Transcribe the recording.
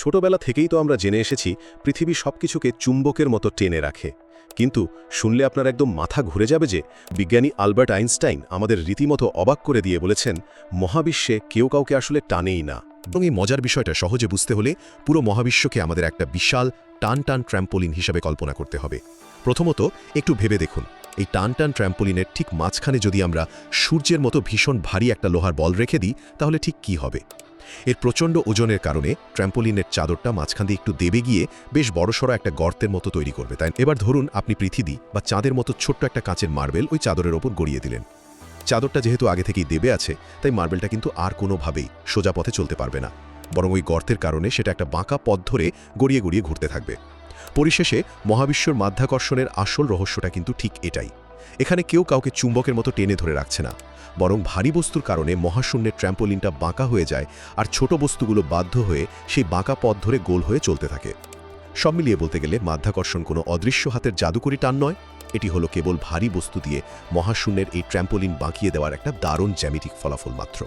ছোটবেলা থেকেই তো আমরা জেনে এসেছি পৃথিবী সবকিছুকে চুম্বকের মতো টেনে রাখে। কিন্তু শুনলে আপনার একদম মাথা ঘুরে যাবে যে বিজ্ঞানী আলবার্ট আইনস্টাইন আমাদের রীতিমতো অবাক করে দিয়ে বলেছেন মহাবিশ্বে কেউ কাউকে আসলে টানেই না। এবং এই মজার বিষয়টা সহজে বুঝতে হলে পুরো মহাবিশ্বকে আমাদের একটা বিশাল টান টান ট্র্যাম্পোলিন হিসাবে কল্পনা করতে হবে। প্রথমত একটু ভেবে দেখুন, এই টান টান ট্র্যাম্পোলিনের ঠিক মাঝখানে যদি আমরা সূর্যের মতো ভীষণ ভারী একটা লোহার বল রেখে দিই তাহলে ঠিক কি হবে? এর প্রচণ্ড ওজনের কারণে ট্র্যাম্পোলিনের চাদরটা মাঝখান দিয়ে একটু দেবে গিয়ে বেশ বড়সড় একটা গর্তের মতো তৈরি করবে। তাই এবার ধরুন আপনি পৃথিবী বা চাঁদের মতো ছোট্ট একটা কাঁচের মার্বেল ওই চাদরের ওপর গড়িয়ে দিলেন। চাদরটা যেহেতু আগে থেকেই দেবে আছে, তাই মার্বেলটা কিন্তু আর কোনোভাবেই সোজা পথে চলতে পারবে না, বরং ওই গর্তের কারণে সেটা একটা বাঁকা পথ ধরে গড়িয়ে গড়িয়ে ঘুরতে থাকবে। পরিশেষে মহাবিশ্বর মাধ্যাকর্ষণের আসল রহস্যটা কিন্তু ঠিক এটাই। এখানে কেউ কাউকে চুম্বকের মতো টেনে ধরে রাখছে না, বরং ভারী বস্তুর কারণে মহাশূন্যের ট্র্যাম্পোলিনটা বাঁকা হয়ে যায়, আর ছোট বস্তুগুলো বাধ্য হয়ে সেই বাঁকা পথ ধরে গোল হয়ে চলতে থাকে। সব মিলিয়ে বলতে গেলে মাধ্যাকর্ষণ কোনো অদৃশ্য হাতের জাদুকরি টান নয়, এটি হলো কেবল ভারী বস্তু দিয়ে মহাশূন্যের এই ট্র্যাম্পোলিন বাঁকিয়ে দেওয়ার একটা দারুণ জ্যামিতিক ফলাফল মাত্র।